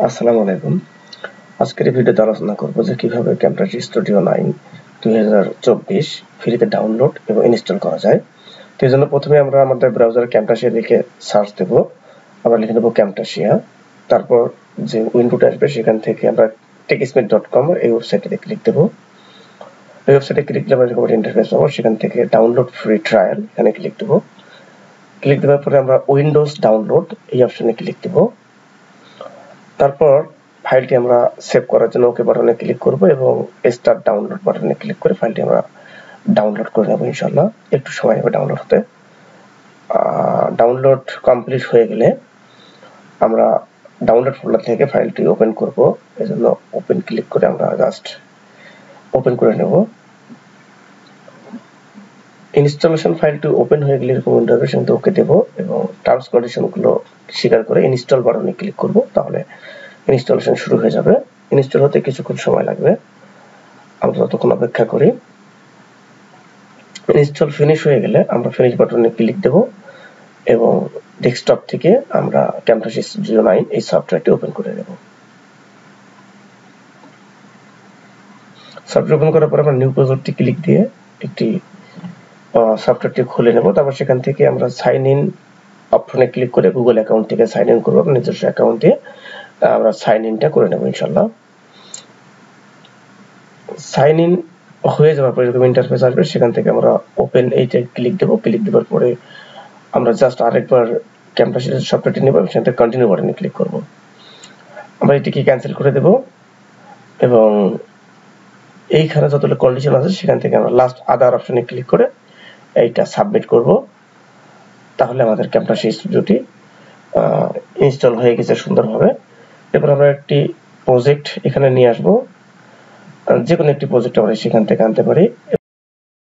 আসসালামু আলাইকুম। আজকের এই ভিডিওতে আলোচনা করব যে কিভাবে ক্যামটাসি স্টুডিও 9 2024 ফ্রিতে ডাউনলোড এবং ইনস্টল করা যায়। তো এজন্য প্রথমে আমরা আমাদের ব্রাউজারে ক্যামটাসি লিখে সার্চ দেব, আবার লিখে দেব ক্যামটাসিয়া। তারপর যে উইন্ডোটা আসবে সেখান থেকে আমরা techsmith.com এই ওয়েবসাইটে ক্লিক দেব। এই ওয়েবসাইটে ক্লিক দিলে আমরা এরকম একটা ইন্টারফেস পাবো। সেখান থেকে ডাউনলোড ফ্রি ট্রায়াল এখানে ক্লিক দেব। ক্লিক দেওয়ার পরে আমরা উইন্ডোজ ডাউনলোড এই অপশনে ক্লিক দেব। তারপর ফাইলটি আমরা সেভ করার জন্য ওকে বাটনে ক্লিক করব এবং স্টার্ট ডাউনলোড বাটনে ক্লিক করে ফাইলটি আমরা ডাউনলোড করে নেব ইনশাআল্লাহ। একটু সময় নেবে ডাউনলোড হতে। ডাউনলোড কমপ্লিট হয়ে গেলে আমরা ডাউনলোড ফোল্ডার থেকে ফাইলটি ওপেন করব। এজন্য ওপেন ক্লিক করে আমরা জাস্ট ওপেন করে নেব। ইনস্টলেশন ফাইলটি ওপেন হয়ে গেলে এরকম উইন্ডো আসবে, সেখানে ওকে দেব এবং টার্মস কন্ডিশনগুলো স্বীকার করে ইনস্টল বাটনে ক্লিক করব। তাহলে ইনস্টলেশন শুরু হয়ে যাবে। ইনস্টল হতে কিছুক্ষণ সময় লাগবে, আমরা ততক্ষণ অপেক্ষা করি। ইনস্টল ফিনিশ হয়ে গেলে আমরা ফিনিশ বাটনে ক্লিক দেব এবং ডেস্কটপ থেকে আমরা ক্যামটাসি স্টুডিও 9 এই সফটওয়্যারটি ওপেন করে নেব। সফটওয়্যার ওপেন করার পর আমরা নিউ প্রজেক্টে ক্লিক দিয়ে একটি সফটওয়্যারটি খুলে নেব। তারপর সেখান থেকে আমরা সাইন ইন অপশনে ক্লিক করে গুগল অ্যাকাউন্ট থেকে সাইন ইন করব। নিজস্ব অ্যাকাউন্টে আমরা সাইন ইনটা করে নেব ইনশাআল্লাহ। সাইন ইন হয়ে যাওয়ার পরে এরকম ইন্টারফেস আসবে, সেখান থেকে আমরা ওপেন এইটা ক্লিক দেব। ক্লিক দেওয়ার পরে আমরা জাস্ট আরেকবার ক্যামটাসি সফটওয়্যারটি নেব এবং সেখান থেকে কন্টিনিউ বাটনে ক্লিক করব। আমরা এটিকে ক্যান্সেল করে দেব এবং এইখানে যতগুলো কন্ডিশন আছে সেখান থেকে আমরা লাস্ট আদার অপশনে ক্লিক করে এইটা সাবমিট করব। তাহলে আমাদের ক্যামটাসি স্টুডিওটি ইনস্টল হয়ে গেছে সুন্দরভাবে। এরপর আমরা একটি প্রজেক্ট এখানে নিয়ে আসব, যে কোনো একটি প্রজেক্ট আমরা সেখান থেকে আনতে পারি।